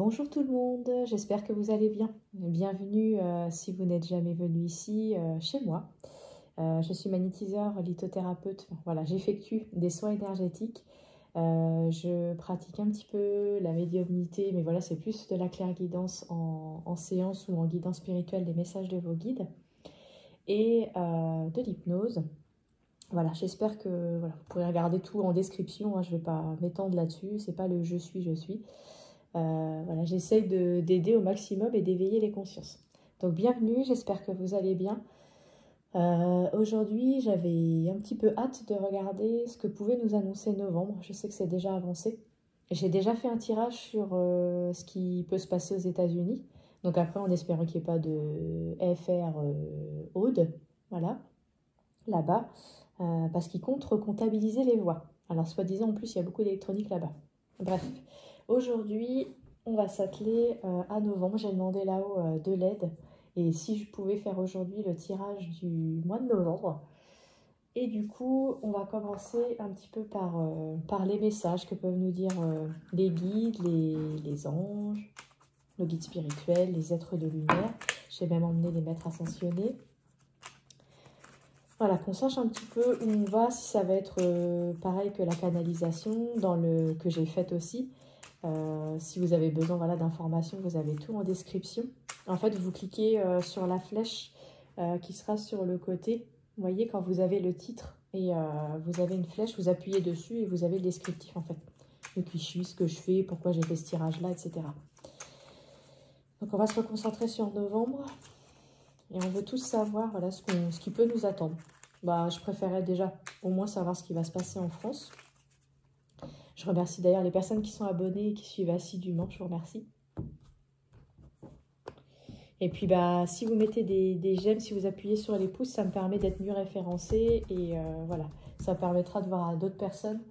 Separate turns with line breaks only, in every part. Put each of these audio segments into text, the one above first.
Bonjour tout le monde, j'espère que vous allez bien. Bienvenue si vous n'êtes jamais venu ici chez moi. Je suis magnétiseur, lithothérapeute. Voilà, j'effectue des soins énergétiques. Je pratique un petit peu la médiumnité, mais voilà, c'est plus de la clairguidance en séance ou en guidance spirituelle des messages de vos guides et de l'hypnose. Voilà, j'espère que voilà, vous pourrez regarder tout en description. Hein, je ne vais pas m'étendre là-dessus, c'est pas le je suis. Voilà, j'essaye d'aider au maximum et d'éveiller les consciences. Donc bienvenue, j'espère que vous allez bien. Aujourd'hui, j'avais un petit peu hâte de regarder ce que pouvait nous annoncer novembre. Je sais que c'est déjà avancé. J'ai déjà fait un tirage sur ce qui peut se passer aux États-Unis. Donc après, en espérant qu'il n'y ait pas de FR Aude, voilà, là-bas, parce qu'ils comptent recomptabiliser les voix. Alors soi-disant, en plus, il y a beaucoup d'électronique là-bas. Bref, aujourd'hui, on va s'atteler à novembre. J'ai demandé là-haut de l'aide. Et si je pouvais faire aujourd'hui le tirage du mois de novembre. Et du coup, on va commencer un petit peu par les messages que peuvent nous dire les guides, les anges, nos guides spirituels, les êtres de lumière. J'ai même emmené les maîtres ascensionnés. Voilà, qu'on sache un petit peu où on va, si ça va être pareil que la canalisation que j'ai faite aussi. Si vous avez besoin voilà, d'informations, vous avez tout en description. En fait, vous cliquez sur la flèche qui sera sur le côté. Vous voyez, quand vous avez le titre et vous avez une flèche, vous appuyez dessus et vous avez le descriptif en fait. De qui je suis, ce que je fais, pourquoi j'ai fait ce tirage-là, etc. Donc on va se reconcentrer sur novembre. Et on veut tous savoir voilà, ce qui peut nous attendre. Bah, je préférais déjà au moins savoir ce qui va se passer en France. Je remercie d'ailleurs les personnes qui sont abonnées et qui suivent assidûment. Je vous remercie. Et puis, bah, si vous mettez des j'aime, si vous appuyez sur les pouces, ça me permet d'être mieux référencé. Et voilà, ça permettra de voir à d'autres personnes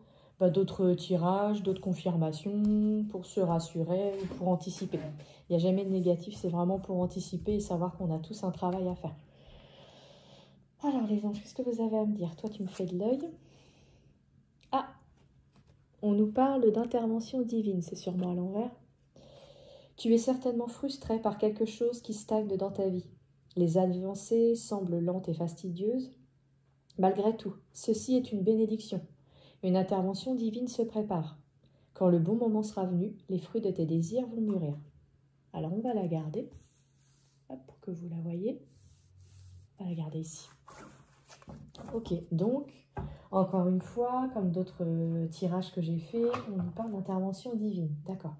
d'autres tirages, d'autres confirmations, pour se rassurer ou pour anticiper. Il n'y a jamais de négatif, c'est vraiment pour anticiper et savoir qu'on a tous un travail à faire. Alors les anges, qu'est-ce que vous avez à me dire? Toi, tu me fais de l'œil. Ah, on nous parle d'intervention divine, c'est sûrement à l'envers. Tu es certainement frustré par quelque chose qui stagne dans ta vie. Les avancées semblent lentes et fastidieuses. Malgré tout, ceci est une bénédiction. Une intervention divine se prépare. Quand le bon moment sera venu, les fruits de tes désirs vont mûrir. Alors on va la garder, hop, pour que vous la voyez. On va la garder ici. Ok, donc, encore une fois, comme d'autres tirages que j'ai fait, on nous parle d'intervention divine. D'accord.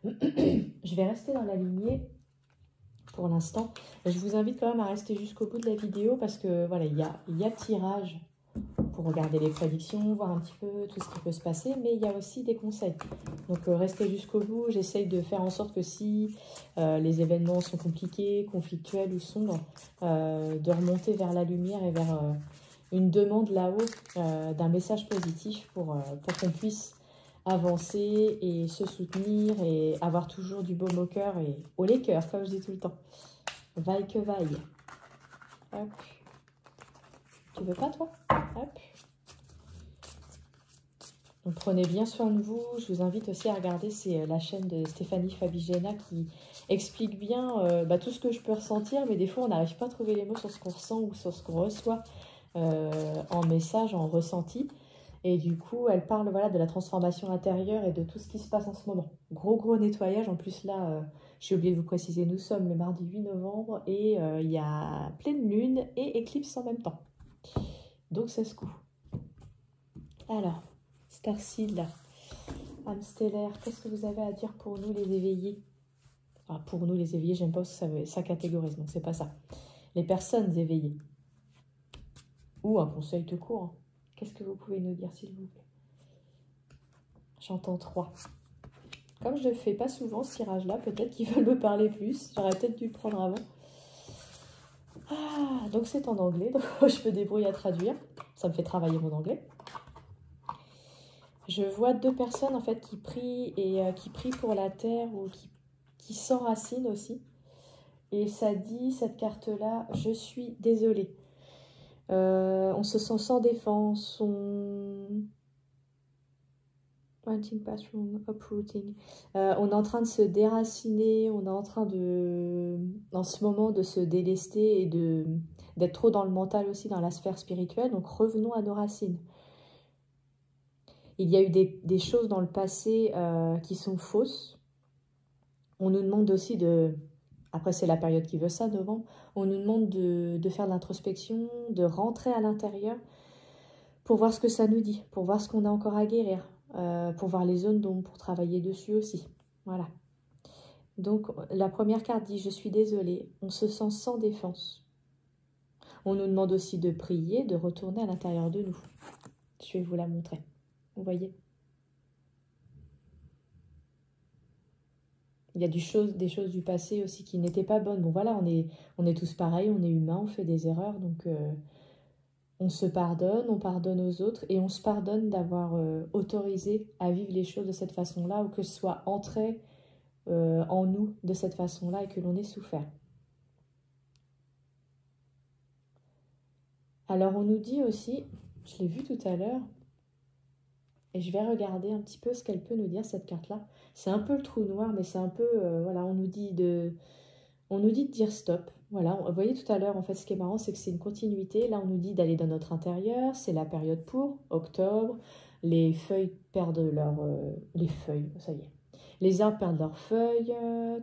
Je vais rester dans la lignée pour l'instant. Je vous invite quand même à rester jusqu'au bout de la vidéo parce que voilà, il y a le tirage pour regarder les prédictions, voir un petit peu tout ce qui peut se passer, mais il y a aussi des conseils. Donc restez jusqu'au bout. J'essaye de faire en sorte que si les événements sont compliqués, conflictuels ou sombres, de remonter vers la lumière et vers une demande là-haut d'un message positif pour qu'on puisse avancer et se soutenir et avoir toujours du baume au cœur et au les cœurs, comme je dis tout le temps. Vaille que vaille. Hop. Tu veux pas, toi? Hop. Donc prenez bien soin de vous. Je vous invite aussi à regarder, c'est la chaîne de Stéphanie Fabigena qui explique bien tout ce que je peux ressentir, mais des fois on n'arrive pas à trouver les mots sur ce qu'on ressent ou sur ce qu'on reçoit en message, en ressenti. Et du coup, elle parle voilà, de la transformation intérieure et de tout ce qui se passe en ce moment. Gros nettoyage. En plus, là, j'ai oublié de vous préciser, nous sommes le mardi 8 novembre et il y a pleine lune et éclipse en même temps. Donc, ça se coud. Alors, Starseed, là, âme stellaire, qu'est-ce que vous avez à dire pour nous, les éveillés? Enfin, pour nous, les éveillés, j'aime pas parce que ça catégorise, donc c'est pas ça. Les personnes éveillées. Ou un conseil tout court. Hein. Qu'est-ce que vous pouvez nous dire, s'il vous plaît? J'entends 3. Comme je ne fais pas souvent ce tirage-là, peut-être qu'ils veulent me parler plus. J'aurais peut-être dû le prendre avant. Ah, donc c'est en anglais, donc je me débrouille à traduire. Ça me fait travailler mon anglais. Je vois 2 personnes en fait qui prient et qui prient pour la terre ou qui s'enracinent aussi. Et ça dit, cette carte-là, je suis désolée. On se sent sans défense, ouais, branching past from uprooting. On est en train de se déraciner, on est en train de, en ce moment, de se délester et d'être trop dans le mental aussi, dans la sphère spirituelle. Donc revenons à nos racines. Il y a eu des choses dans le passé qui sont fausses. On nous demande aussi de... Après, c'est la période qui veut ça, novembre. On nous demande de faire de l'introspection, de rentrer à l'intérieur pour voir ce que ça nous dit, pour voir ce qu'on a encore à guérir, pour voir les zones d'ombre, pour travailler dessus aussi. Voilà. Donc, la première carte dit « Je suis désolée ». On se sent sans défense. On nous demande aussi de prier, de retourner à l'intérieur de nous. Je vais vous la montrer. Vous voyez ? Il y a des choses du passé aussi qui n'étaient pas bonnes. Bon voilà, on est tous pareils, on est humains, on fait des erreurs. Donc on se pardonne, on pardonne aux autres et on se pardonne d'avoir autorisé à vivre les choses de cette façon-là ou que ce soit entré en nous de cette façon-là et que l'on ait souffert. Alors on nous dit aussi, je l'ai vu tout à l'heure, et je vais regarder un petit peu ce qu'elle peut nous dire, cette carte-là. C'est un peu le trou noir, mais c'est un peu... voilà, on nous dit de dire stop. Voilà, vous voyez tout à l'heure, en fait, ce qui est marrant, c'est que c'est une continuité. Là, on nous dit d'aller dans notre intérieur. C'est la période pour octobre. Les feuilles perdent leur... les feuilles, ça y est. Les arbres perdent leurs feuilles.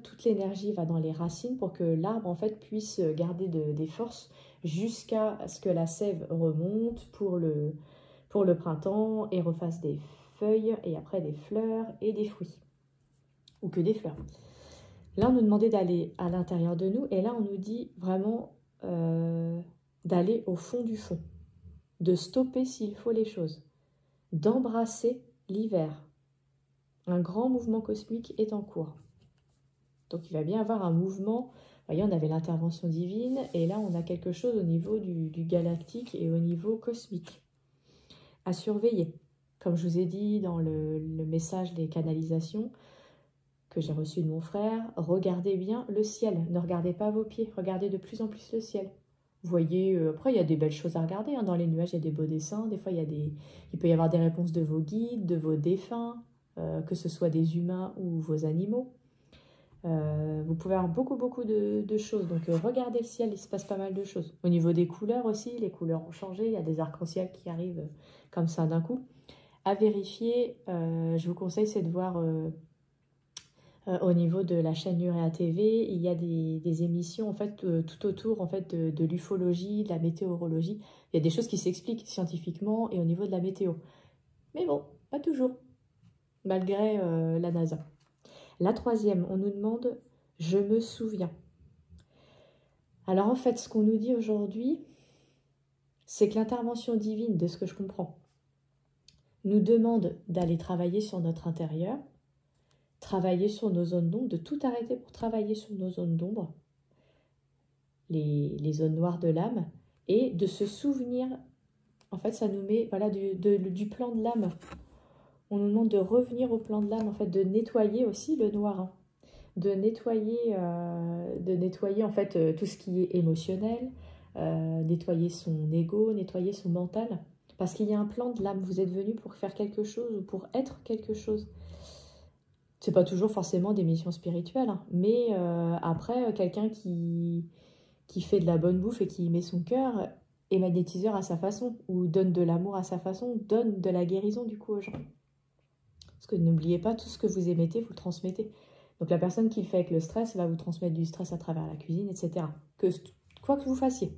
Toute l'énergie va dans les racines pour que l'arbre, en fait, puisse garder des forces jusqu'à ce que la sève remonte pour le printemps et refasse des feuilles et après des fleurs et des fruits. Ou que des fleurs. Là, on nous demandait d'aller à l'intérieur de nous et là, on nous dit vraiment d'aller au fond du fond, de stopper s'il faut les choses, d'embrasser l'hiver. Un grand mouvement cosmique est en cours. Donc, il va bien y avoir un mouvement. Vous voyez, on avait l'intervention divine et là, on a quelque chose au niveau du galactique et au niveau cosmique à surveiller. Comme je vous ai dit dans le message des canalisations que j'ai reçu de mon frère, regardez bien le ciel, ne regardez pas vos pieds, regardez de plus en plus le ciel. Vous voyez, après il y a des belles choses à regarder, hein. Dans les nuages il y a des beaux dessins, des fois il peut y avoir des réponses de vos guides, de vos défunts, que ce soit des humains ou vos animaux. Vous pouvez avoir beaucoup de choses, donc regardez le ciel, il se passe pas mal de choses. Au niveau des couleurs aussi, les couleurs ont changé, il y a des arcs-en-ciel qui arrivent comme ça d'un coup. À vérifier, je vous conseille, c'est de voir au niveau de la chaîne Nurea TV, il y a des émissions en fait tout autour en fait de l'ufologie, de la météorologie. Il y a des choses qui s'expliquent scientifiquement et au niveau de la météo. Mais bon, pas toujours, malgré la NASA. La troisième, on nous demande « Je me souviens ». Alors en fait, ce qu'on nous dit aujourd'hui, c'est que l'intervention divine, de ce que je comprends, nous demande d'aller travailler sur notre intérieur, travailler sur nos zones d'ombre, de tout arrêter pour travailler sur nos zones d'ombre, les zones noires de l'âme, et de se souvenir, en fait ça nous met voilà, du plan de l'âme. On nous demande de revenir au plan de l'âme, en fait, de nettoyer aussi le noir, hein. De nettoyer en fait tout ce qui est émotionnel, nettoyer son ego, nettoyer son mental, parce qu'il y a un plan de l'âme. Vous êtes venu pour faire quelque chose ou pour être quelque chose. C'est pas toujours forcément des missions spirituelles, hein, mais après quelqu'un qui fait de la bonne bouffe et qui y met son cœur est magnétiseur à sa façon, ou donne de l'amour à sa façon, donne de la guérison du coup aux gens. Parce que n'oubliez pas, tout ce que vous émettez, vous le transmettez. Donc la personne qui le fait avec le stress va vous transmettre du stress à travers la cuisine, etc. Quoi que vous fassiez.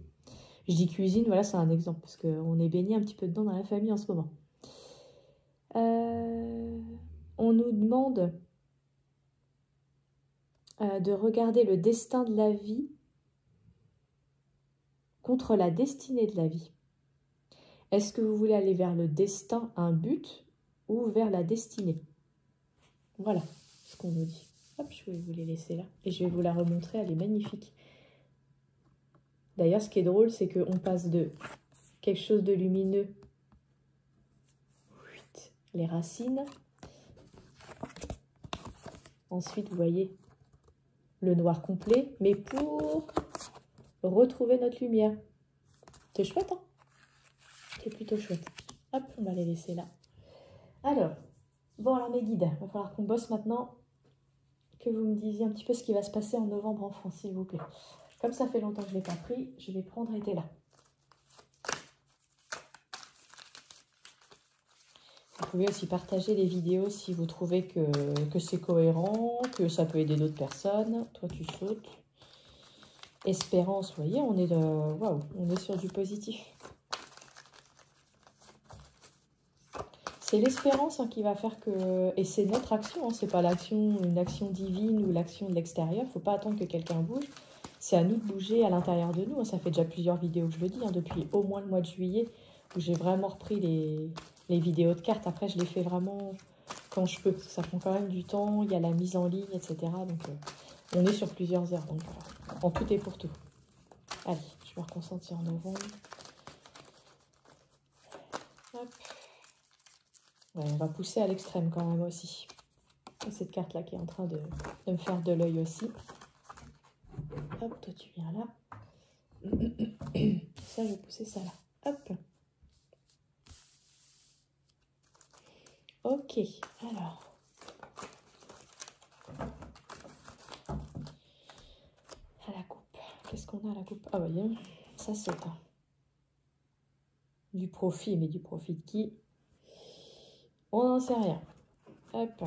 Je dis cuisine, voilà, c'est un exemple, parce qu'on est baigné un petit peu dedans dans la famille en ce moment. On nous demande de regarder le destin de la vie contre la destinée de la vie. Est-ce que vous voulez aller vers le destin, un but, ou vers la destinée? Voilà ce qu'on nous dit. Hop, je vais vous les laisser là. Et je vais vous la remontrer, elle est magnifique. D'ailleurs, ce qui est drôle, c'est qu'on passe de quelque chose de lumineux, les racines. Ensuite, vous voyez le noir complet, mais pour retrouver notre lumière. C'est chouette, hein? C'est plutôt chouette. Hop, on va les laisser là. Alors, Bon, alors mes guides, il va falloir qu'on bosse maintenant, que vous me disiez un petit peu ce qui va se passer en novembre en France, s'il vous plaît. Comme ça fait longtemps que je ne l'ai pas pris, je vais prendre été là. Vous pouvez aussi partager les vidéos si vous trouvez que c'est cohérent, que ça peut aider d'autres personnes. Toi, tu sautes. Espérance, vous voyez, on est, waouh, on est sur du positif. C'est l'espérance qui va faire que... Et c'est notre action, c'est pas l'action, une action divine ou l'action de l'extérieur. Il ne faut pas attendre que quelqu'un bouge. C'est à nous de bouger à l'intérieur de nous. Ça fait déjà plusieurs vidéos que je le dis, depuis au moins le mois de juillet, où j'ai vraiment repris les vidéos de cartes. Après, je les fais vraiment quand je peux. Ça prend quand même du temps, il y a la mise en ligne, etc. Donc, on est sur plusieurs heures. Donc, en tout et pour tout. Allez, je vais reconsentir en novembre. Hop. Ouais, on va pousser à l'extrême quand même aussi. Et cette carte-là qui est en train de me faire de l'œil aussi. Hop, toi tu viens là. Ça, je vais pousser ça là. Hop. Ok, alors. À la coupe. Qu'est-ce qu'on a à la coupe? Ah, voyons, ça saute. Hein. Du profit, mais du profit de qui? On n'en sait rien. Hop.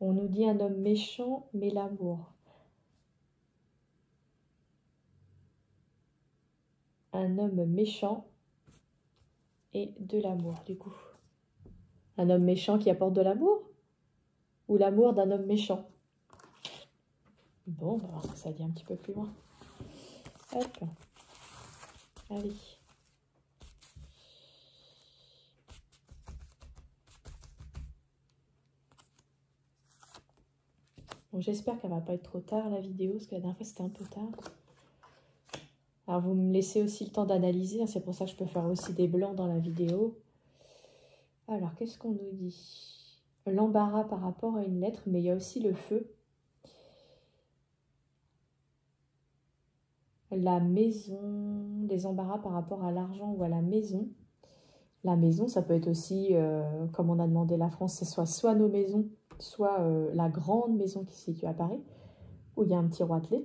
On nous dit un homme méchant, mais l'amour. Un homme méchant et de l'amour, du coup. Un homme méchant qui apporte de l'amour? Ou l'amour d'un homme méchant? Bon, on va voir ce que ça dit un petit peu plus loin. Hop. Allez. Bon, j'espère qu'elle va pas être trop tard la vidéo, parce que la dernière fois c'était un peu tard. Alors vous me laissez aussi le temps d'analyser, c'est pour ça que je peux faire aussi des blancs dans la vidéo. Alors, qu'est-ce qu'on nous dit? L'embarras par rapport à une lettre, mais il y a aussi le feu. La maison, des embarras par rapport à l'argent ou à la maison. La maison, ça peut être aussi, comme on a demandé la France, c'est soit nos maisons, soit la grande maison qui se situe à Paris, où il y a un petit roitelet,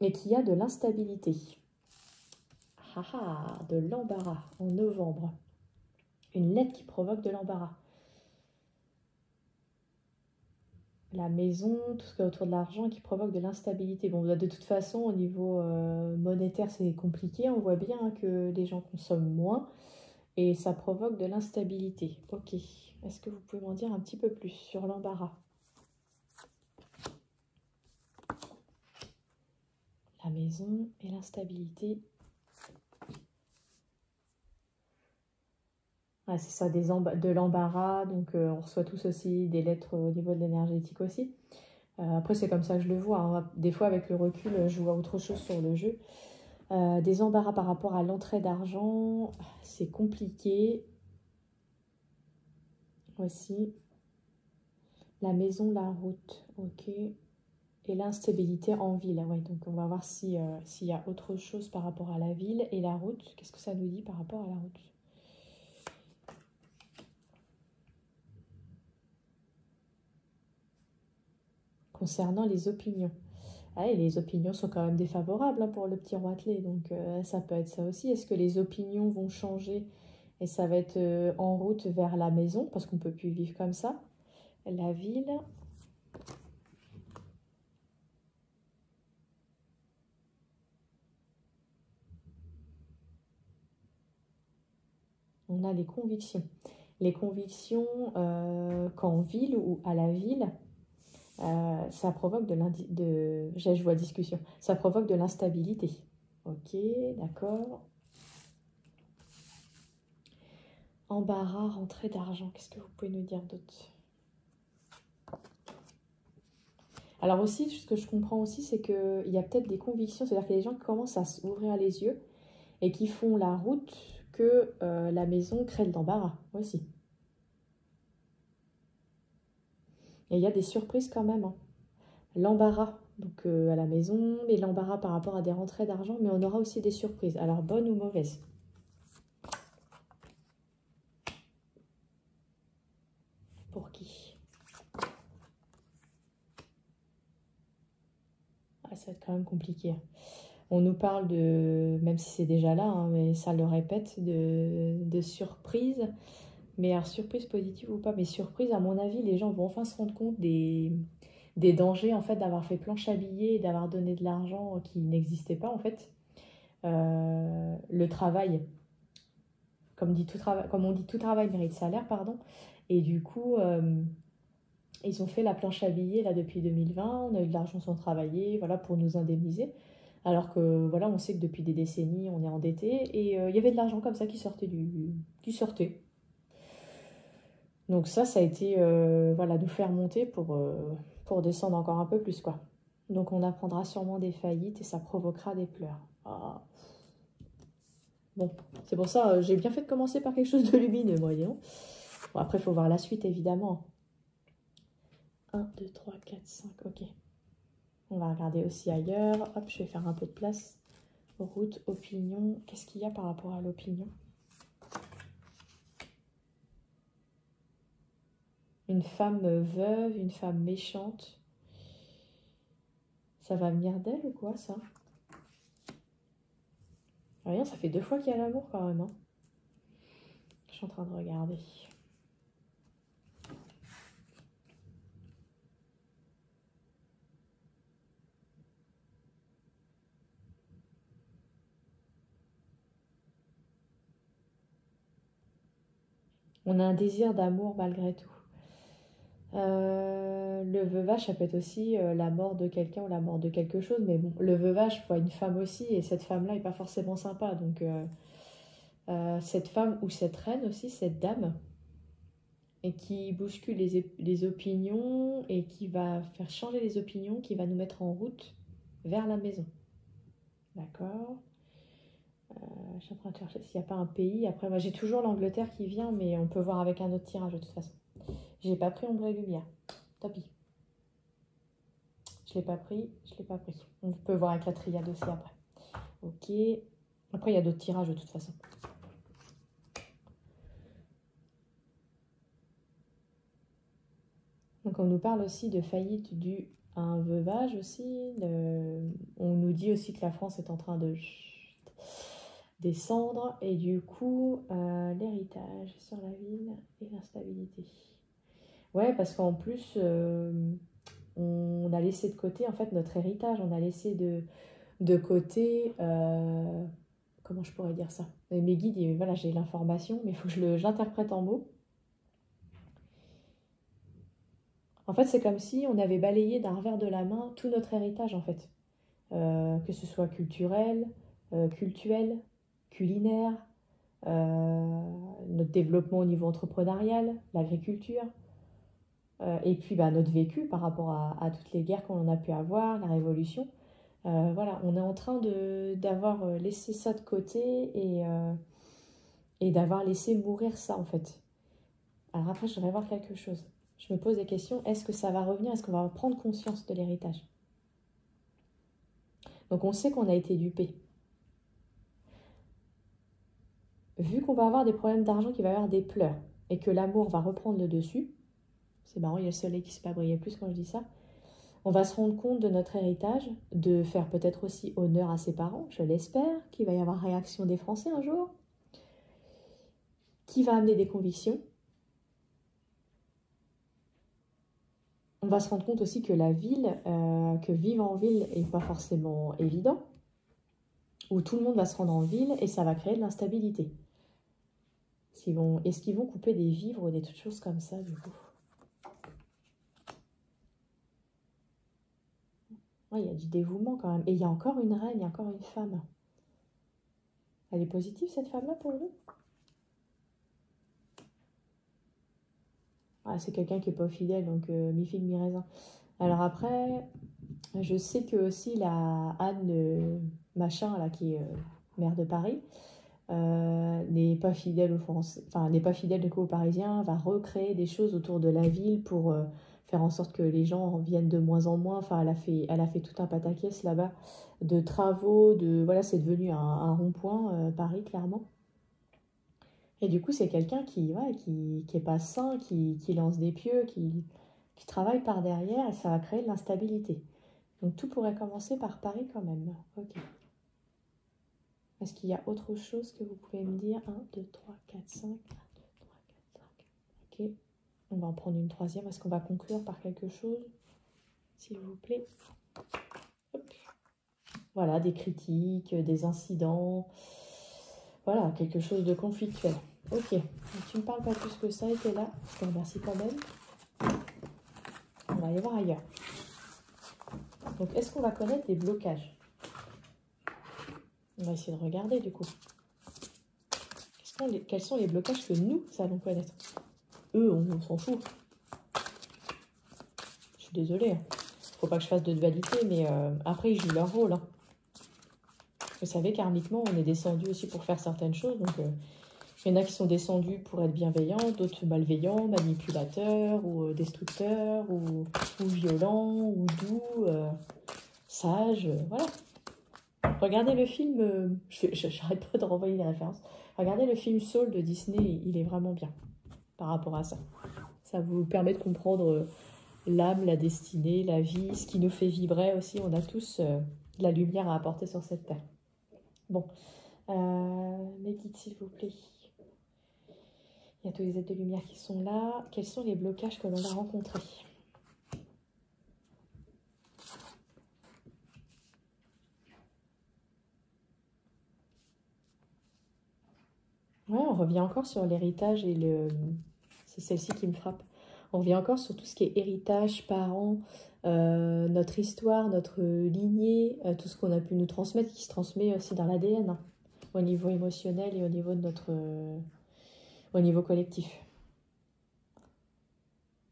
et qui a de l'instabilité. Ah ah, de l'embarras en novembre. Une lettre qui provoque de l'embarras. La maison, tout ce qui est autour de l'argent qui provoque de l'instabilité. Bon, de toute façon, au niveau monétaire, c'est compliqué. On voit bien que les gens consomment moins et ça provoque de l'instabilité. Ok. Est-ce que vous pouvez m'en dire un petit peu plus sur l'embarras? La maison et l'instabilité. Ah, c'est ça, de l'embarras. Donc, on reçoit tous aussi des lettres au niveau de l'énergétique aussi. Après, c'est comme ça que je le vois. Hein. Des fois, avec le recul, je vois autre chose sur le jeu. Des embarras par rapport à l'entrée d'argent, c'est compliqué. Voici. La maison, la route. Ok. Et l'instabilité en ville. Ouais, donc, on va voir s'il y a autre chose par rapport à la ville et la route. Qu'est-ce que ça nous dit par rapport à la route? Concernant les opinions. Ah, et les opinions sont quand même défavorables pour le petit roitelet, donc ça peut être ça aussi. Est-ce que les opinions vont changer et ça va être en route vers la maison, parce qu'on ne peut plus vivre comme ça? La ville. On a les convictions. Les convictions, qu'en ville ou à la ville, ça provoque je vois discussion. Ça provoque de l'instabilité. Ok, d'accord. Embarras, rentrée d'argent. Qu'est-ce que vous pouvez nous dire d'autre? Alors aussi, ce que je comprends aussi, c'est qu'il y a peut-être des convictions, c'est-à-dire qu'il y a des gens qui commencent à s'ouvrir les yeux et qui font la route que la maison crée de l'embarras aussi. Et il y a des surprises quand même. Hein. L'embarras, donc à la maison, et l'embarras par rapport à des rentrées d'argent, mais on aura aussi des surprises. Alors, bonnes ou mauvaises? ça va être quand même compliqué. On nous parle de, même si c'est déjà là, hein, mais ça le répète, de surprise. Mais alors, surprise positive ou pas, mais surprise, à mon avis, les gens vont enfin se rendre compte des dangers, en fait, d'avoir fait planche à billets et d'avoir donné de l'argent qui n'existait pas, en fait. Le travail, comme on dit, tout travail mérite salaire, pardon. Et du coup, ils ont fait la planche à billets, là, depuis 2020. On a eu de l'argent sans travailler, voilà, pour nous indemniser. Alors que, voilà, on sait que depuis des décennies, on est endetté. Et il y avait de l'argent comme ça qui sortait qui sortait. Donc ça a été, voilà, nous faire monter pour descendre encore un peu plus, quoi. Donc on apprendra sûrement des faillites et ça provoquera des pleurs. Ah. Bon, c'est pour ça, j'ai bien fait de commencer par quelque chose de lumineux, moi, disons. Bon, après, il faut voir la suite, évidemment. 1, 2, 3, 4, 5, ok. On va regarder aussi ailleurs. Hop, je vais faire un peu de place. Route, opinion. Qu'est-ce qu'il y a par rapport à l'opinion? Une femme veuve, une femme méchante. Ça va venir d'elle ou quoi, ça? Rien, ça fait 2 fois qu'il y a l'amour quand même. Hein. Je suis en train de regarder. On a un désir d'amour malgré tout. Le veuvage, ça peut être aussi la mort de quelqu'un ou la mort de quelque chose. Mais bon, le veuvage, il faut une femme aussi. Et cette femme-là n'est pas forcément sympa. Donc, cette femme ou cette reine aussi, cette dame, et qui bouscule les opinions et qui va faire changer les opinions, qui va nous mettre en route vers la maison. D'accord. Je suis en train de chercher s'il n'y a pas un pays. Après, moi, j'ai toujours l'Angleterre qui vient, mais on peut voir avec un autre tirage de toute façon. J'ai pas pris ombre et lumière. Tant pis. Je l'ai pas pris, je l'ai pas pris. On peut voir avec la triade aussi après. Ok. Après, il y a d'autres tirages de toute façon. Donc, on nous parle aussi de faillite due à un veuvage aussi. On nous dit aussi que la France est en train de descendre. Et du coup, l'héritage sur la ville et l'instabilité. Ouais, parce qu'en plus, on a laissé de côté en fait notre héritage. On a laissé de côté... comment je pourrais dire ça? Mes guides, voilà, j'ai l'information, mais il faut que je l'interprète en mots. En fait, c'est comme si on avait balayé d'un revers de la main tout notre héritage, en fait. Que ce soit culturel, cultuel, culinaire, notre développement au niveau entrepreneurial, l'agriculture, et puis notre vécu par rapport à toutes les guerres qu'on a pu avoir, la révolution. Voilà, on est en train d'avoir laissé ça de côté et d'avoir laissé mourir ça, en fait. Alors après, je voudrais voir quelque chose. Je me pose des questions. Est-ce que ça va revenir? Est-ce qu'on va prendre conscience de l'héritage? Donc on sait qu'on a été dupé. Vu qu'on va avoir des problèmes d'argent, qu'il va y avoir des pleurs, et que l'amour va reprendre le dessus, c'est marrant, il y a le soleil qui ne s'est pas briller plus quand je dis ça, on va se rendre compte de notre héritage, de faire peut-être aussi honneur à ses parents, je l'espère, qu'il va y avoir réaction des Français un jour, qui va amener des convictions. On va se rendre compte aussi que la ville, que vivre en ville n'est pas forcément évident, où tout le monde va se rendre en ville et ça va créer de l'instabilité. Est-ce qu'ils vont couper des vivres ou des choses comme ça, du coup? Ouais, il y a du dévouement quand même. Et il y a encore une reine, il y a encore une femme. Elle est positive, cette femme-là, pour nous? Ah, c'est quelqu'un qui n'est pas fidèle, donc mi-figue, mi-raisin. Alors après, je sais que aussi la Anne machin, là, qui est maire de Paris, n'est pas fidèle aux Français, enfin, n'est pas fidèle du coup aux Parisiens, va recréer des choses autour de la ville pour faire en sorte que les gens viennent de moins en moins. Enfin, elle a fait tout un pataquès là-bas de travaux, voilà, c'est devenu un rond-point, Paris, clairement. Et du coup, c'est quelqu'un qui est pas sain, qui lance des pieux, qui travaille par derrière, et ça va créer de l'instabilité. Donc tout pourrait commencer par Paris quand même. Ok. Est-ce qu'il y a autre chose que vous pouvez me dire? 1, 2, 3, 4, 5. 1, 2, 3, 4, 5. Ok. On va en prendre une troisième. Est-ce qu'on va conclure par quelque chose? S'il vous plaît. Hop. Voilà, des critiques, des incidents. Voilà, quelque chose de conflictuel. Ok. Donc, tu ne me parles pas plus que ça et t'es là. Je te remercie quand même. On va aller voir ailleurs. Donc, est-ce qu'on va connaître des blocages? On va essayer de regarder du coup. Quels sont les blocages que nous allons connaître? Eux, on s'en fout. Je suis désolée. Faut pas que je fasse de dualité, mais après, ils jouent leur rôle. Hein. Vous savez, karmiquement, on est descendu aussi pour faire certaines choses. Donc, il y en a qui sont descendus pour être bienveillants, d'autres malveillants, manipulateurs, ou destructeurs, ou violents, ou doux, sages. Voilà. Regardez le film, j'arrête pas de renvoyer les références. Regardez le film Soul de Disney, il est vraiment bien par rapport à ça. Ça vous permet de comprendre l'âme, la destinée, la vie, ce qui nous fait vibrer aussi. On a tous de la lumière à apporter sur cette terre. Bon, médite s'il vous plaît. Il y a tous les êtres de lumière qui sont là. Quels sont les blocages que l'on va rencontrer? Ouais, on revient encore sur l'héritage et le... C'est celle-ci qui me frappe. On revient encore sur tout ce qui est héritage, parents, notre histoire, notre lignée, tout ce qu'on a pu nous transmettre, qui se transmet aussi dans l'ADN, hein, au niveau émotionnel et au niveau de notre... au niveau collectif.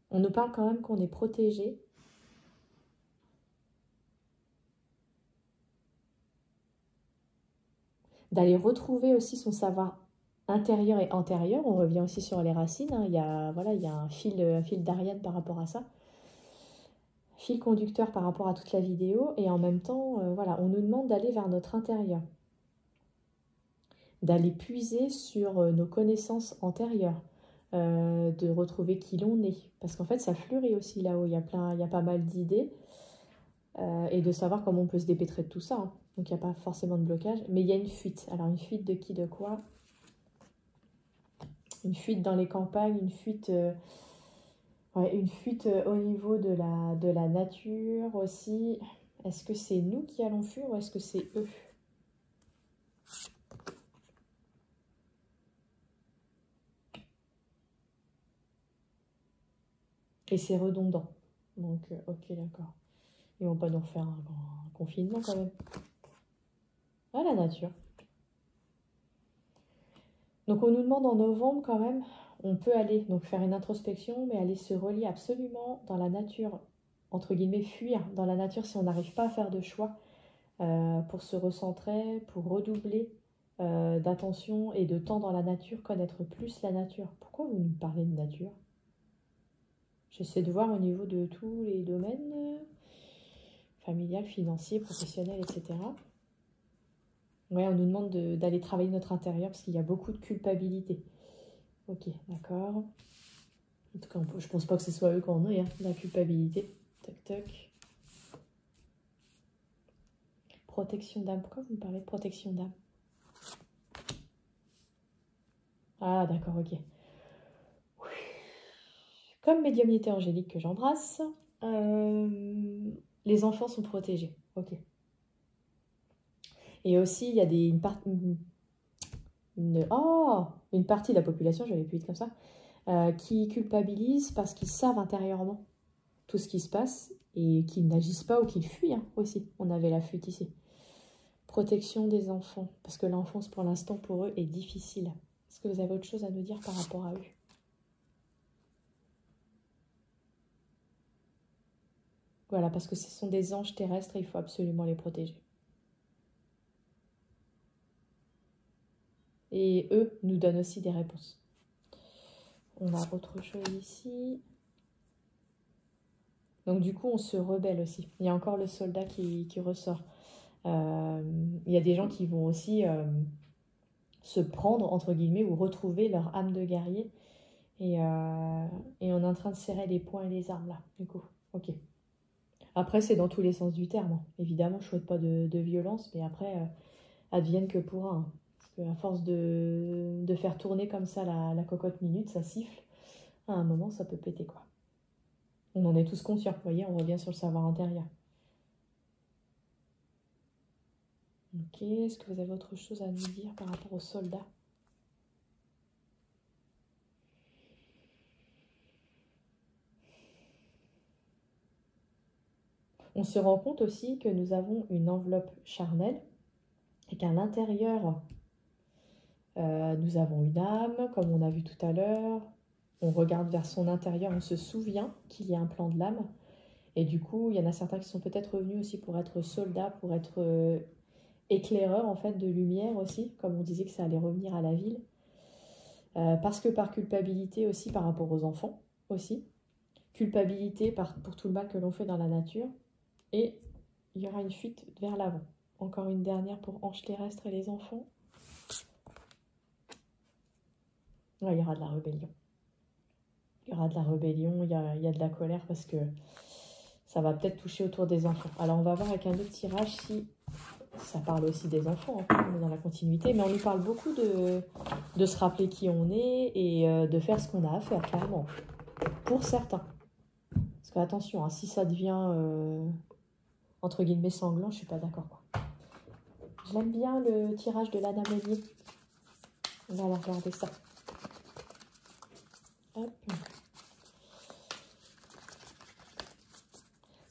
On nous parle quand même qu'on est protégé. D'aller retrouver aussi son savoir intérieur et antérieur. On revient aussi sur les racines. Hein. Il y a, voilà, il y a un fil d'Ariane par rapport à ça. Fil conducteur par rapport à toute la vidéo. Et en même temps, voilà, on nous demande d'aller vers notre intérieur. D'aller puiser sur nos connaissances antérieures. De retrouver qui l'on est. Parce qu'en fait, ça fleurit aussi là-haut. Il y a pas mal d'idées. Et de savoir comment on peut se dépêtrer de tout ça. Hein. Donc, il n'y a pas forcément de blocage. Mais il y a une fuite. Alors, une fuite de qui, de quoi? Une fuite dans les campagnes, une fuite au niveau de la nature aussi. Est-ce que c'est nous qui allons fuir ou est-ce que c'est eux? Et c'est redondant. Donc, ok, d'accord. Ils vont pas nous refaire un confinement quand même. Ah, la nature. Donc, on nous demande en novembre quand même, on peut aller donc faire une introspection, mais aller se relier absolument dans la nature, entre guillemets, fuir dans la nature si on n'arrive pas à faire de choix, pour se recentrer, pour redoubler d'attention et de temps dans la nature, connaître plus la nature. Pourquoi vous nous parlez de nature? J'essaie de voir au niveau de tous les domaines, familial, financier, professionnel, etc. Ouais, on nous demande d'aller travailler notre intérieur parce qu'il y a beaucoup de culpabilité. Ok, d'accord. En tout cas, je pense pas que ce soit eux qu'on ait, hein, la culpabilité. Toc, toc. Protection d'âme. Pourquoi vous me parlez de protection d'âme? Ah, d'accord, ok. Comme médiumnité angélique que j'embrasse, les enfants sont protégés. Ok. Et aussi, il y a une partie de la population, j'avais pu dire comme ça, qui culpabilise parce qu'ils savent intérieurement tout ce qui se passe et qu'ils n'agissent pas ou qu'ils fuient hein, aussi. On avait la fuite ici. Protection des enfants, parce que l'enfance pour l'instant pour eux est difficile. Est-ce que vous avez autre chose à nous dire par rapport à eux? Voilà, parce que ce sont des anges terrestres et il faut absolument les protéger. Et eux nous donnent aussi des réponses. On a autre chose ici. Donc du coup, on se rebelle aussi. Il y a encore le soldat qui ressort. Il y a des gens qui vont aussi se prendre, entre guillemets, ou retrouver leur âme de guerrier. Et on est en train de serrer les poings et les armes là, du coup. Ok. Après, c'est dans tous les sens du terme, hein. Évidemment, je ne souhaite pas de violence, mais après, advienne que pourra, hein. Parce qu'à force de faire tourner comme ça la cocotte minute, ça siffle. À un moment, ça peut péter, quoi. On en est tous conscients, vous voyez, on revient sur le savoir intérieur. Ok, est-ce que vous avez autre chose à nous dire par rapport aux soldats? On se rend compte aussi que nous avons une enveloppe charnelle et qu'à l'intérieur, nous avons une âme, comme on a vu tout à l'heure. On regarde vers son intérieur, on se souvient qu'il y a un plan de l'âme. Et du coup, il y en a certains qui sont peut-être revenus aussi pour être soldats, pour être éclaireurs en fait de lumière aussi, comme on disait que ça allait revenir à la ville. Parce que par culpabilité aussi par rapport aux enfants aussi. Culpabilité pour tout le mal que l'on fait dans la nature. Et il y aura une fuite vers l'avant. Encore une dernière pour Ange terrestre et les enfants. Ouais, il y aura de la rébellion. Il y aura de la rébellion, il y a de la colère parce que ça va peut-être toucher autour des enfants. Alors on va voir avec un autre tirage si ça parle aussi des enfants, hein, on est dans la continuité, mais on nous parle beaucoup de se rappeler qui on est et de faire ce qu'on a à faire, clairement. Pour certains. Parce que attention, hein, si ça devient entre guillemets sanglant, je suis pas d'accord, quoi. J'aime bien le tirage de Lana Meunier. On va aller regarder ça. Hop.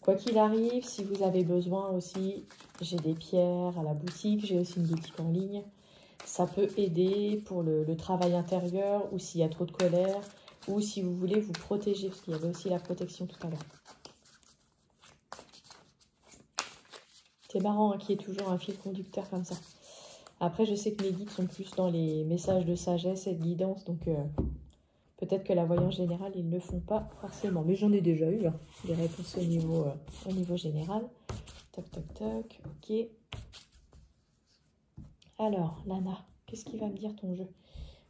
Quoi qu'il arrive, si vous avez besoin aussi, j'ai des pierres à la boutique, j'ai aussi une boutique en ligne. Ça peut aider pour le travail intérieur ou s'il y a trop de colère ou si vous voulez vous protéger, parce qu'il y avait aussi la protection tout à l'heure. C'est marrant hein, qu'il y ait toujours un fil conducteur comme ça. Après, je sais que mes guides sont plus dans les messages de sagesse et de guidance, donc peut-être que la voyance générale, ils ne le font pas forcément. Mais j'en ai déjà eu, hein, des réponses au niveau général. Toc, toc, toc. Ok. Alors, Lana, qu'est-ce qui va me dire ton jeu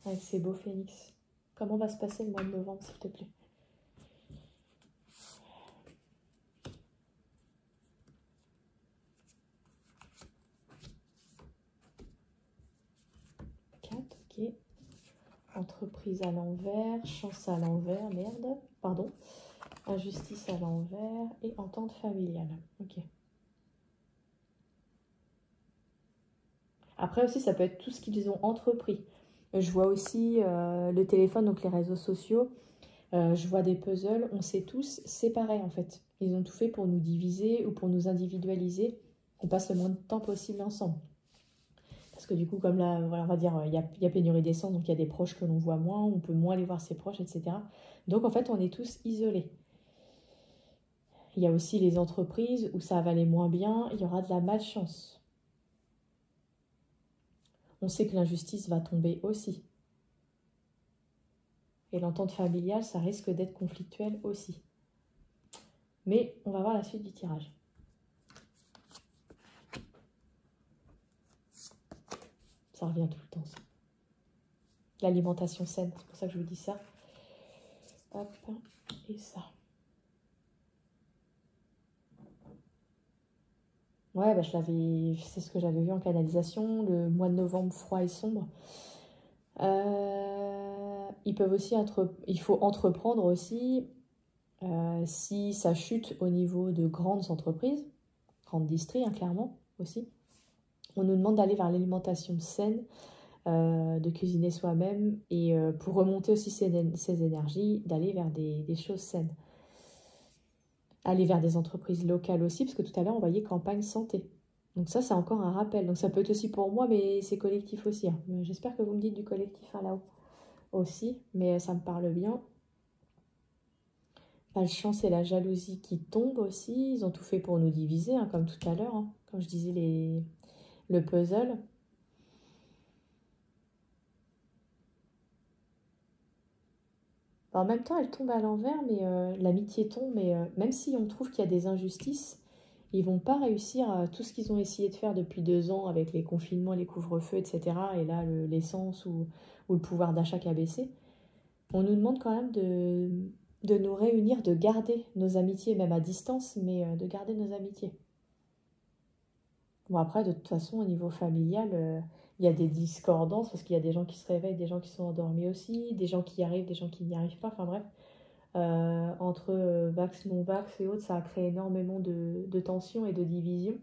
avec ces beaux phénix? Comment va se passer le mois de novembre, s'il te plaît? Ok. Entreprise à l'envers, chance à l'envers, merde, pardon. Injustice à l'envers et entente familiale. Ok. Après aussi, ça peut être tout ce qu'ils ont entrepris. Je vois aussi le téléphone, donc les réseaux sociaux. Je vois des puzzles. On sait tous séparer en fait. Ils ont tout fait pour nous diviser ou pour nous individualiser. On passe le moins de temps possible ensemble. Parce que du coup, comme là, voilà, on va dire, il y a pénurie d'essence, donc il y a des proches que l'on voit moins, on peut moins aller voir ses proches, etc. Donc en fait, on est tous isolés. Il y a aussi les entreprises où ça va aller moins bien, il y aura de la malchance. On sait que l'injustice va tomber aussi. Et l'entente familiale, ça risque d'être conflictuel aussi. Mais on va voir la suite du tirage. Ça revient tout le temps, ça. L'alimentation saine, c'est pour ça que je vous dis ça. Hop, et ça. Ouais, bah c'est ce que j'avais vu en canalisation, le mois de novembre froid et sombre. Ils peuvent aussi il faut entreprendre aussi si ça chute au niveau de grandes entreprises, grandes distries, hein, clairement aussi. On nous demande d'aller vers l'alimentation saine, de cuisiner soi-même et pour remonter aussi ses énergies, d'aller vers des choses saines. Aller vers des entreprises locales aussi, parce que tout à l'heure on voyait campagne santé. Donc ça, c'est encore un rappel. Donc ça peut être aussi pour moi, mais c'est collectif aussi, hein. J'espère que vous me dites du collectif hein, là-haut aussi, mais ça me parle bien. Malchance et la jalousie qui tombent aussi. Ils ont tout fait pour nous diviser, hein, comme tout à l'heure, hein, comme je disais, le puzzle. En même temps, elle tombe à l'envers, mais l'amitié tombe. Mais même si on trouve qu'il y a des injustices, ils vont pas réussir à tout ce qu'ils ont essayé de faire depuis 2 ans avec les confinements, les couvre-feux, etc. Et là, l'essence ou le pouvoir d'achat qui a baissé. On nous demande quand même de nous réunir, de garder nos amitiés, même à distance, mais de garder nos amitiés. Bon, après, de toute façon, au niveau familial, il y a des discordances, parce qu'il y a des gens qui se réveillent, des gens qui sont endormis aussi, des gens qui y arrivent, des gens qui n'y arrivent pas, enfin bref. Entre vax, non-vax et autres, ça a créé énormément de tensions et de divisions.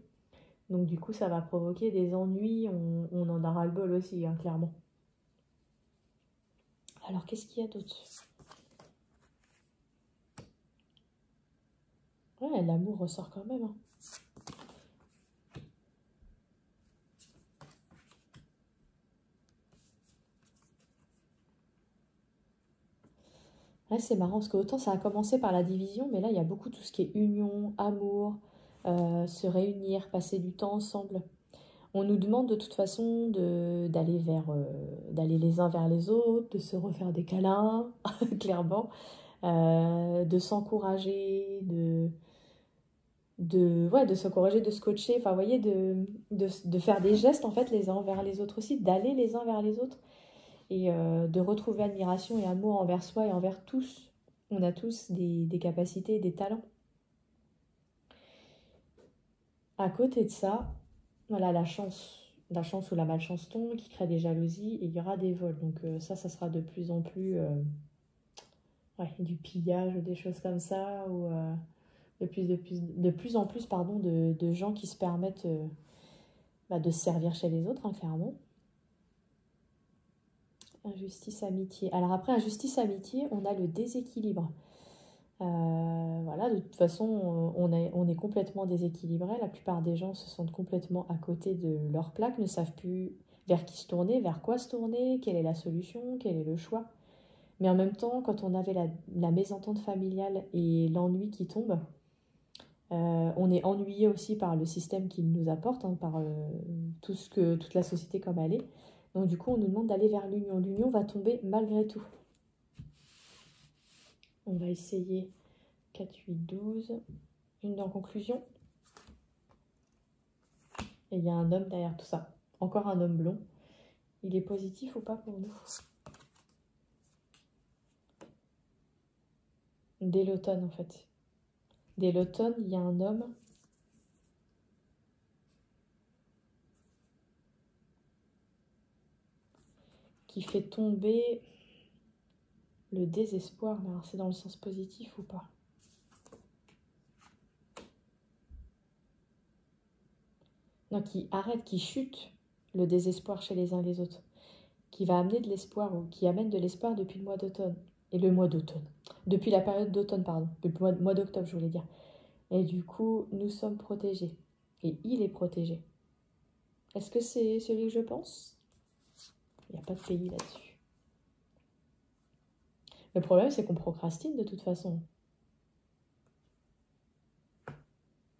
Donc du coup, ça va provoquer des ennuis, on en a ras-le-bol aussi, hein, clairement. Alors, qu'est-ce qu'il y a d'autre? Ouais, l'amour ressort quand même, hein. Ouais, c'est marrant, parce que autant ça a commencé par la division, mais là, il y a beaucoup tout ce qui est union, amour, se réunir, passer du temps ensemble. On nous demande de toute façon d'aller les uns vers les autres, de se refaire des câlins, clairement, de s'encourager, de s'encourager, de se coacher, enfin, vous voyez, de faire des gestes, en fait, les uns vers les autres aussi, d'aller les uns vers les autres, et de retrouver admiration et amour envers soi et envers tous. On a tous des capacités et des talents. À côté de ça, voilà, la chance ou la malchance tombe, qui crée des jalousies, et il y aura des vols. Donc ça sera de plus en plus du pillage ou des choses comme ça, ou de plus en plus pardon, de gens qui se permettent de se servir chez les autres, hein, clairement. Injustice, amitié. Alors après, injustice, amitié, on a le déséquilibre. Voilà, de toute façon, on est complètement déséquilibré. La plupart des gens se sentent complètement à côté de leur plaque, ne savent plus vers qui se tourner, vers quoi se tourner, quelle est la solution, quel est le choix. Mais en même temps, quand on avait la mésentente familiale et l'ennui qui tombe, on est ennuyé aussi par le système qu'il nous apporte, hein, par toute la société comme elle est. Donc du coup, on nous demande d'aller vers l'union. L'union va tomber malgré tout. On va essayer 4, 8, 12. Une en conclusion. Et il y a un homme derrière tout ça. Encore un homme blond. Il est positif ou pas pour nous? Dès l'automne, en fait. Dès l'automne, il y a un homme qui fait tomber le désespoir. Mais alors, c'est dans le sens positif ou pas? Non, qui arrête, qui chute le désespoir chez les uns et les autres. Qui va amener de l'espoir, ou qui amène de l'espoir depuis le mois d'automne. Et le mois d'automne. Depuis la période d'automne, pardon. Depuis le mois d'octobre, je voulais dire. Et du coup, nous sommes protégés. Et il est protégé. Est-ce que c'est celui que je pense? Il n'y a pas de pays là-dessus. Le problème, c'est qu'on procrastine de toute façon.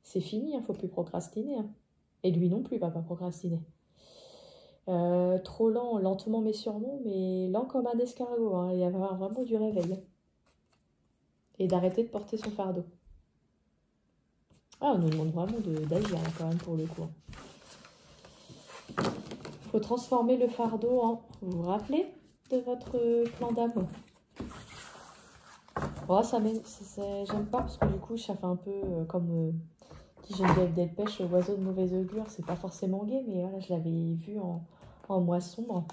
C'est fini, il ne faut plus procrastiner. Hein. Et lui non plus, il ne va pas procrastiner. Trop lent, lentement mais sûrement, mais lent comme un escargot. Hein. Il va y avoir vraiment du réveil. Et d'arrêter de porter son fardeau. Ah, on nous demande vraiment d'agir quand même pour le coup. Il faut transformer le fardeau en... Vous vous rappelez de votre plan d'amour? Oh, j'aime pas parce que du coup, ça fait un peu comme dit Geneviève Delpech, oiseau de mauvais augure. C'est pas forcément gai, mais voilà, je l'avais vu en mois sombre.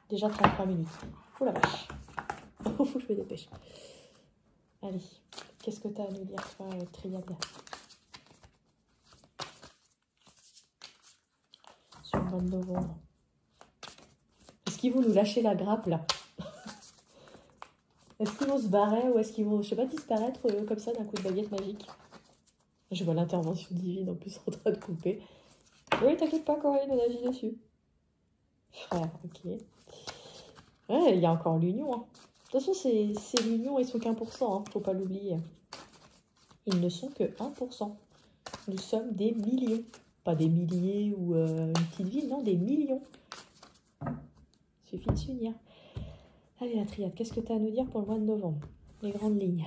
Déjà 33 minutes. Oh la vache. Oh, faut que je me dépêche. Allez, qu'est-ce que tu as à nous dire, toi, Triade? Sur le mois de novembre. Est-ce qu'ils vont nous lâcher la grappe, là? Est-ce qu'ils vont se barrer ou est-ce qu'ils vont, je sais pas, disparaître comme ça d'un coup de baguette magique? Je vois l'intervention divine en plus en train de couper. Oui, t'inquiète pas, Corinne, on agit dessus. Frère, ok. Ouais, il y a encore l'union. Hein. De toute façon, c'est l'union et son qu'1%, hein, faut pas l'oublier. Ils ne sont que 1%. Nous sommes des millions. Pas des milliers ou une petite ville, non, des millions. Il suffit de s'unir. Allez, la triade, qu'est-ce que tu as à nous dire pour le mois de novembre? Les grandes lignes.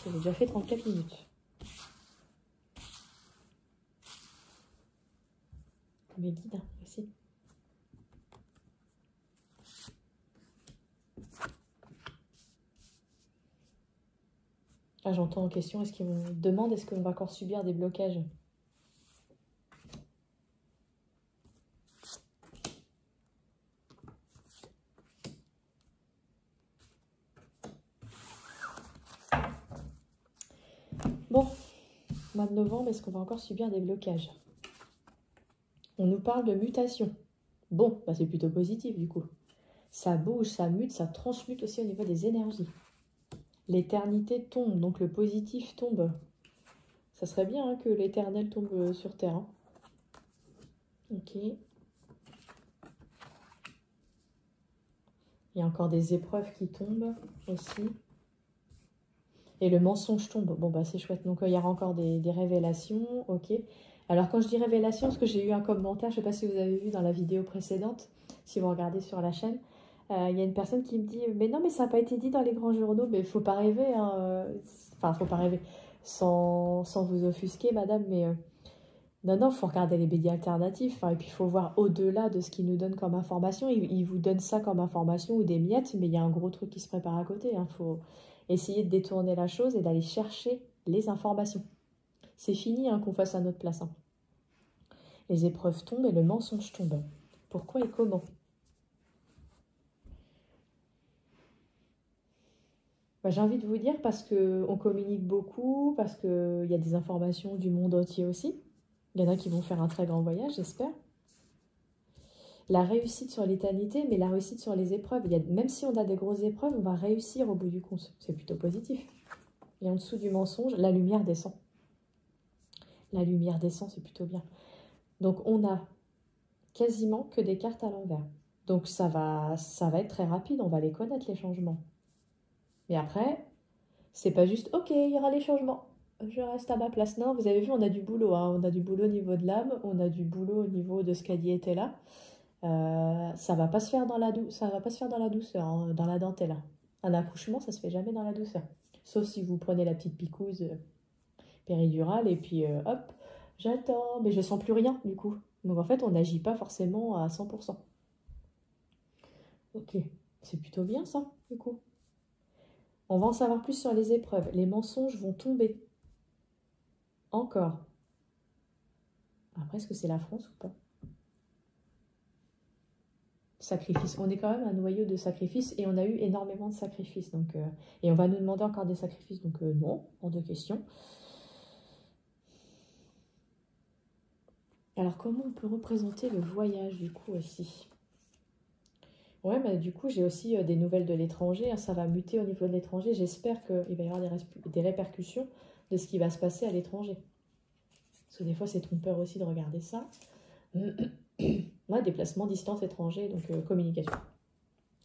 J'avais déjà fait 34 minutes. Mes guides aussi. Ah, j'entends en question, est-ce qu'ils vont demande, est-ce qu'on va encore subir des blocages? Bon, mois de novembre, est-ce qu'on va encore subir des blocages? On nous parle de mutation. Bon, bah c'est plutôt positif du coup. Ça bouge, ça mute, ça transmute aussi au niveau des énergies. L'éternité tombe, donc le positif tombe. Ça serait bien hein, que l'éternel tombe sur Terre. Hein. Ok. Il y a encore des épreuves qui tombent aussi. Et le mensonge tombe. Bon, bah c'est chouette. Donc, il y aura encore des révélations. Ok. Alors, quand je dis révélation, parce que j'ai eu un commentaire, je ne sais pas si vous avez vu dans la vidéo précédente, si vous regardez sur la chaîne, il y a une personne qui me dit « Mais non, mais ça n'a pas été dit dans les grands journaux. » Mais il ne faut pas rêver. Hein. Enfin, il ne faut pas rêver. Sans vous offusquer, madame, mais... non, non, il faut regarder les médias alternatifs. Hein, et puis, il faut voir au-delà de ce qu'ils nous donnent comme information. Ils vous donnent ça comme information ou des miettes, mais il y a un gros truc qui se prépare à côté. Hein. Faut essayer de détourner la chose et d'aller chercher les informations. C'est fini hein, qu'on fasse à notre place. Hein. Les épreuves tombent et le mensonge tombe. Pourquoi et comment? Bah, j'ai envie de vous dire parce qu'on communique beaucoup, parce qu'il y a des informations du monde entier aussi. Il y en a qui vont faire un très grand voyage, j'espère. La réussite sur l'éternité, mais la réussite sur les épreuves. Même si on a des grosses épreuves, on va réussir au bout du compte. C'est plutôt positif. Et en dessous du mensonge, la lumière descend. La lumière descend, c'est plutôt bien. Donc, on a quasiment que des cartes à l'envers. Donc, ça va être très rapide. On va les connaître, les changements. Mais après, c'est pas juste, ok, il y aura les changements. Je reste à ma place. Non, vous avez vu, on a du boulot. Hein. On a du boulot au niveau de l'âme. On a du boulot au niveau de ce qu'a dit était là. Ça va pas se faire dans la douceur, hein, dans la dentelle. Hein. Un accouchement, ça se fait jamais dans la douceur. Sauf si vous prenez la petite picouse péridurale et puis hop, j'attends, mais je sens plus rien du coup. Donc en fait, on n'agit pas forcément à 100%. Ok, c'est plutôt bien ça, du coup. On va en savoir plus sur les épreuves. Les mensonges vont tomber. Encore. Après, est-ce que c'est la France ou pas? Sacrifice. On est quand même un noyau de sacrifices et on a eu énormément de sacrifices. Donc, et on va nous demander encore des sacrifices. Donc non, hors de question. Alors, comment on peut représenter le voyage, du coup, aussi? Ouais, mais du coup, j'ai aussi des nouvelles de l'étranger. Hein, ça va muter au niveau de l'étranger. J'espère qu'il va y avoir des répercussions de ce qui va se passer à l'étranger. Parce que des fois, c'est trompeur aussi de regarder ça. Ouais, déplacement, distance, étranger, donc communication.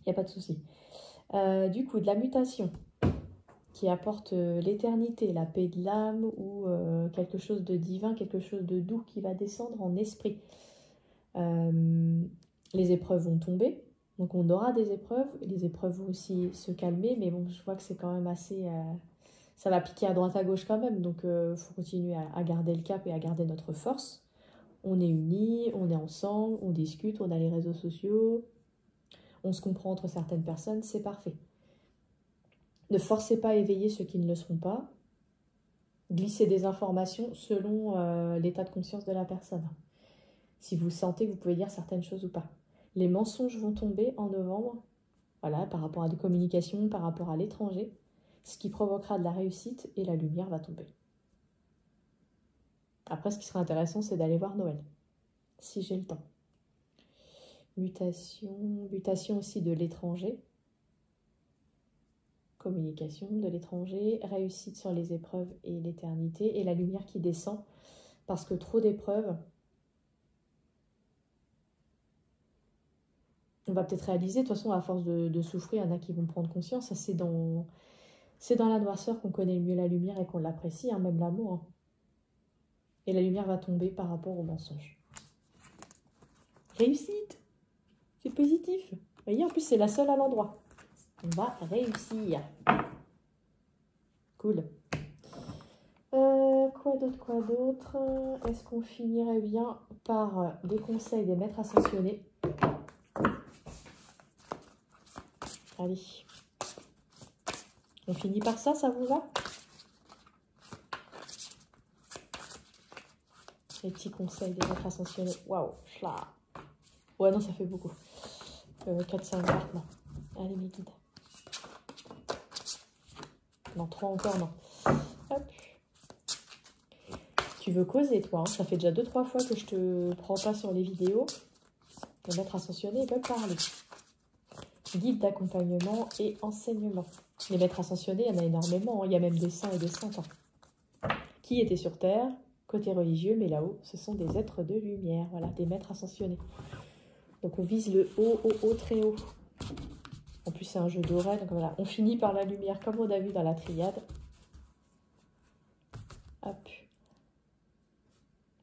Il n'y a pas de souci. Du coup, de la mutation qui apporte l'éternité, la paix de l'âme ou quelque chose de divin, quelque chose de doux qui va descendre en esprit. Les épreuves vont tomber, donc on aura des épreuves. Les épreuves vont aussi se calmer, mais bon, je vois que c'est quand même assez... ça va piquer à droite à gauche quand même, donc il faut continuer à garder le cap et à garder notre force. On est unis, on est ensemble, on discute, on a les réseaux sociaux, on se comprend entre certaines personnes, c'est parfait. Ne forcez pas à éveiller ceux qui ne le seront pas. Glissez des informations selon l'état de conscience de la personne. Si vous sentez que vous pouvez dire certaines choses ou pas. Les mensonges vont tomber en novembre, voilà, par rapport à des communications, par rapport à l'étranger, ce qui provoquera de la réussite et la lumière va tomber. Après, ce qui sera intéressant, c'est d'aller voir Noël, si j'ai le temps. Mutation aussi de l'étranger. Communication de l'étranger, réussite sur les épreuves et l'éternité, et la lumière qui descend, parce que trop d'épreuves, on va peut-être réaliser, de toute façon, à force de souffrir, il y en a qui vont prendre conscience, c'est dans la noirceur qu'on connaît le mieux la lumière et qu'on l'apprécie, hein, même l'amour. Hein. Et la lumière va tomber par rapport au mensonge. Réussite, c'est positif. Vous voyez, en plus, c'est la seule à l'endroit. On va réussir. Cool. Quoi d'autre? Est-ce qu'on finirait bien par des conseils des maîtres ascensionnés? Allez. On finit par ça, ça vous va? Les petits conseils des maîtres ascensionnés. Waouh, là. Ouais, non, ça fait beaucoup. 4-5 cartes, non. Allez, mes guides. Non, 3 encore, non. Hop. Tu veux causer, toi, hein. Ça fait déjà 2-3 fois que je te prends pas sur les vidéos. Les maîtres ascensionnés, ils veulent parler. Guide d'accompagnement et enseignement. Les maîtres ascensionnés, il y en a énormément. Hein. Il y a même des saints et des saintes. Hein. Qui étaient sur Terre, côté religieux, mais là-haut, ce sont des êtres de lumière. Voilà, des maîtres ascensionnés. Donc on vise le haut, haut, haut, très haut. En plus, c'est un jeu doré. Donc voilà, on finit par la lumière, comme on a vu dans la triade. Hop.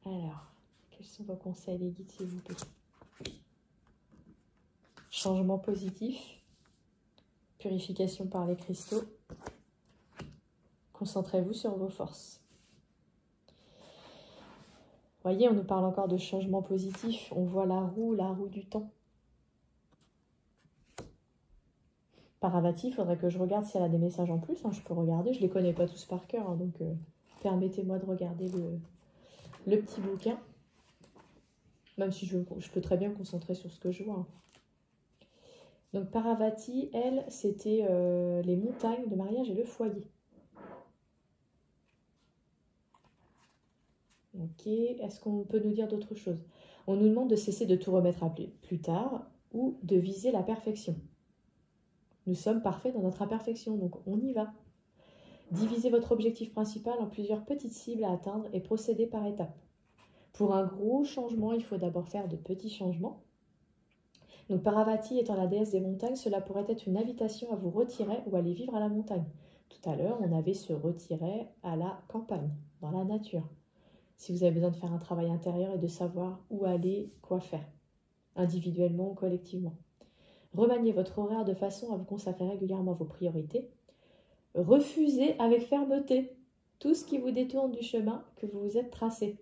Alors, quels sont vos conseils, les guides, s'il vous plaît? Changement positif. Purification par les cristaux. Concentrez-vous sur vos forces. Voyez, on nous parle encore de changement positif. On voit la roue du temps. Paravati, il faudrait que je regarde si elle a des messages en plus. Hein, je peux regarder, je ne les connais pas tous par cœur. Hein, donc, permettez-moi de regarder le petit bouquin. Même si je peux très bien me concentrer sur ce que je vois. Hein. Donc, Paravati, elle, c'était les montagnes, le mariage et le foyer. Ok, est-ce qu'on peut nous dire d'autres choses? On nous demande de cesser de tout remettre à plus tard ou de viser la perfection. Nous sommes parfaits dans notre imperfection, donc on y va. Divisez votre objectif principal en plusieurs petites cibles à atteindre et procédez par étapes. Pour un gros changement, il faut d'abord faire de petits changements. Donc Paravati étant la déesse des montagnes, cela pourrait être une invitation à vous retirer ou aller vivre à la montagne. Tout à l'heure, on avait se retirer à la campagne, dans la nature. Si vous avez besoin de faire un travail intérieur et de savoir où aller, quoi faire, individuellement ou collectivement. Remaniez votre horaire de façon à vous consacrer régulièrement à vos priorités. Refusez avec fermeté tout ce qui vous détourne du chemin que vous vous êtes tracé.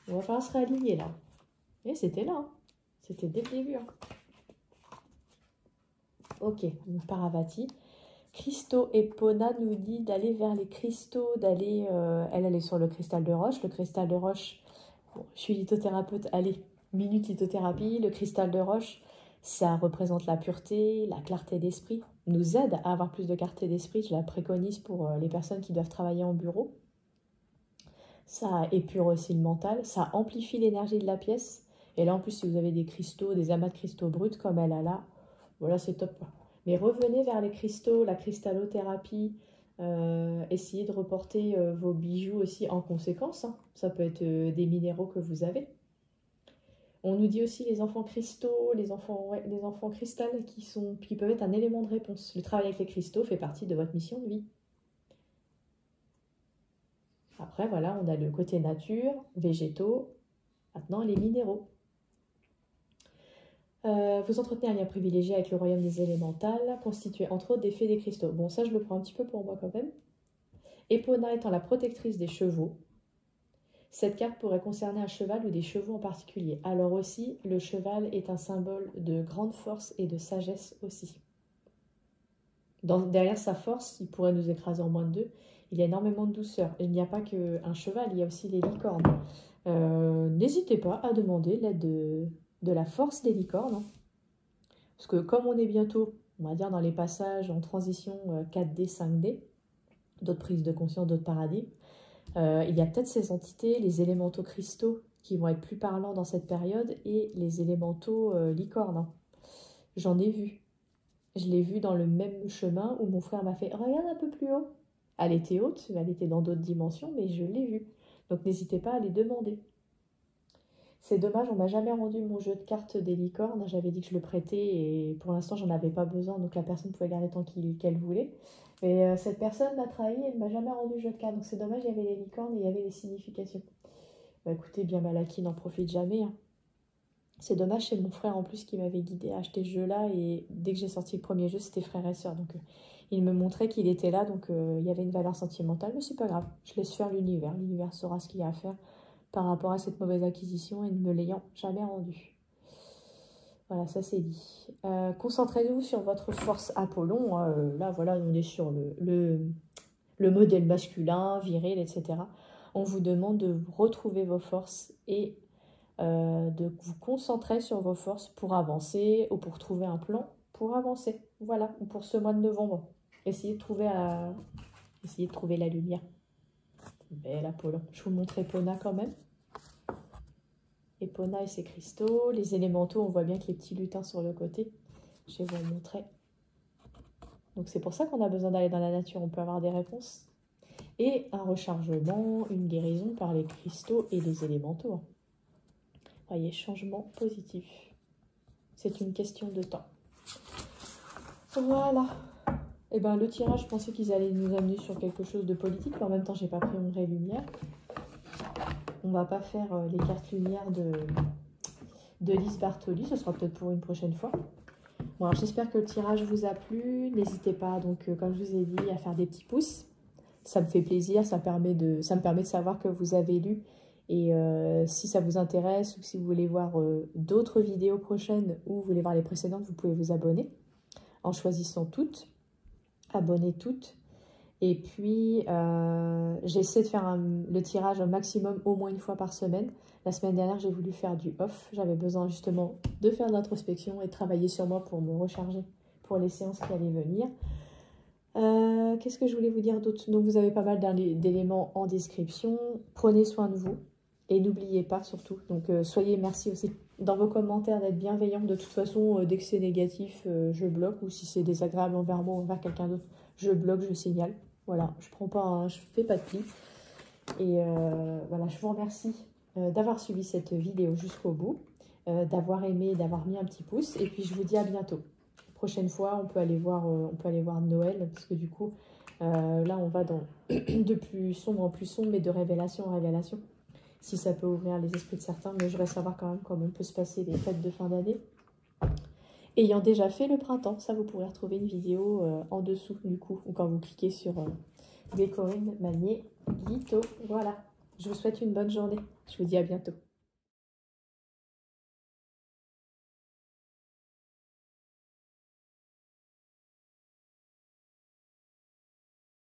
On va falloir se réaligner là. Et c'était là. Hein. C'était dès le début. Hein. Ok, donc Paravati. Christo Epona nous dit d'aller vers les cristaux, d'aller... elle est sur le cristal de roche. Le cristal de roche, bon, je suis lithothérapeute, allez, minute lithothérapie. Le cristal de roche, ça représente la pureté, la clarté d'esprit, nous aide à avoir plus de clarté d'esprit. Je la préconise pour les personnes qui doivent travailler en bureau. Ça épure aussi le mental, ça amplifie l'énergie de la pièce. Et là, en plus, si vous avez des cristaux, des amas de cristaux bruts comme elle a là, voilà, c'est top. Mais revenez vers les cristaux, la cristallothérapie. Essayez de reporter vos bijoux aussi en conséquence. Hein. Ça peut être des minéraux que vous avez. On nous dit aussi les enfants cristaux, les enfants cristal qui peuvent être un élément de réponse. Le travail avec les cristaux fait partie de votre mission de vie. Après, voilà, on a le côté nature, végétaux, maintenant les minéraux. Vous entretenez un lien privilégié avec le royaume des élémentales, constitué entre autres des fées des cristaux. Bon, ça, je le prends un petit peu pour moi quand même. Epona étant la protectrice des chevaux. Cette carte pourrait concerner un cheval ou des chevaux en particulier. Alors aussi, le cheval est un symbole de grande force et de sagesse aussi. Derrière sa force, il pourrait nous écraser en moins de 2. Il y a énormément de douceur. Il n'y a pas qu'un cheval, il y a aussi les licornes. N'hésitez pas à demander l'aide de la force des licornes. Hein. Parce que comme on est bientôt, on va dire, dans les passages en transition 4D, 5D, d'autres prises de conscience, d'autres paradigmes, il y a peut-être ces entités, les élémentaux cristaux, qui vont être plus parlants dans cette période, et les élémentaux licornes. Hein. J'en ai vu. Je l'ai vu dans le même chemin où mon frère m'a fait « Regarde un peu plus haut ». Elle était haute, elle était dans d'autres dimensions, mais je l'ai vue. Donc n'hésitez pas à les demander. C'est dommage, on m'a jamais rendu mon jeu de cartes des licornes. J'avais dit que je le prêtais et pour l'instant, j'en avais pas besoin. Donc la personne pouvait garder tant qu'elle voulait. Mais cette personne m'a trahi et elle m'a jamais rendu le jeu de cartes. Donc c'est dommage, il y avait les licornes et il y avait les significations. Bah écoutez, bien mal acquis, n'en profite jamais. Hein. C'est dommage, c'est mon frère en plus qui m'avait guidé à acheter ce jeu-là. Et dès que j'ai sorti le premier jeu, c'était frère et sœur. Donc il me montrait qu'il était là. Donc il y avait une valeur sentimentale. Mais c'est pas grave, je laisse faire l'univers. L'univers saura ce qu'il y a à faire par rapport à cette mauvaise acquisition et ne me l'ayant jamais rendue. Voilà, ça c'est dit. Concentrez-vous sur votre force Apollon. Là, voilà, on est sur le modèle masculin, viril, etc. on vous demande de retrouver vos forces et de vous concentrer sur vos forces pour avancer ou pour trouver un plan pour avancer. Voilà, ou pour ce mois de novembre. Essayez de trouver la lumière. Belle Apollon. Je vous montre Epona quand même. Epona et ses cristaux. Les élémentaux, on voit bien que les petits lutins sur le côté. Je vais vous montrer. Donc c'est pour ça qu'on a besoin d'aller dans la nature. On peut avoir des réponses. Et un rechargement, une guérison par les cristaux et les élémentaux. Voyez, changement positif. C'est une question de temps. Voilà. Et ben le tirage, je pensais qu'ils allaient nous amener sur quelque chose de politique, mais en même temps, j'ai pas pris ombre et lumière. On va pas faire les cartes lumière de Lise Bartoli. Ce sera peut-être pour une prochaine fois. Bon, alors j'espère que le tirage vous a plu. N'hésitez pas, donc, comme je vous ai dit, à faire des petits pouces. Ça me fait plaisir, ça me permet de savoir que vous avez lu. Et si ça vous intéresse ou si vous voulez voir d'autres vidéos prochaines ou vous voulez voir les précédentes, vous pouvez vous abonner en choisissant toutes. Abonnez toutes. Et puis, j'essaie de faire le tirage au maximum au moins une fois par semaine. La semaine dernière, j'ai voulu faire du off. J'avais besoin justement de faire de l'introspection et de travailler sur moi pour me recharger pour les séances qui allaient venir. Qu'est-ce que je voulais vous dire d'autre? Donc, vous avez pas mal d'éléments en description. Prenez soin de vous. Et n'oubliez pas surtout, donc soyez merci aussi dans vos commentaires d'être bienveillants. De toute façon, dès que c'est négatif, je bloque. Ou si c'est désagréable envers moi ou envers quelqu'un d'autre, je bloque, je signale. Voilà, je fais pas de pli. Et voilà, je vous remercie d'avoir suivi cette vidéo jusqu'au bout, d'avoir aimé, d'avoir mis un petit pouce. Et puis je vous dis à bientôt. Prochaine fois, on peut aller voir Noël, parce que du coup, là on va dans de plus sombre en plus sombre, mais de révélation en révélation. Si ça peut ouvrir les esprits de certains, mais je voudrais savoir quand même comment on peut se passer les fêtes de fin d'année. Ayant déjà fait le printemps, ça vous pourrez retrouver une vidéo en dessous du coup, ou quand vous cliquez sur Corinne Magnier Guiteau. Voilà, je vous souhaite une bonne journée. Je vous dis à bientôt.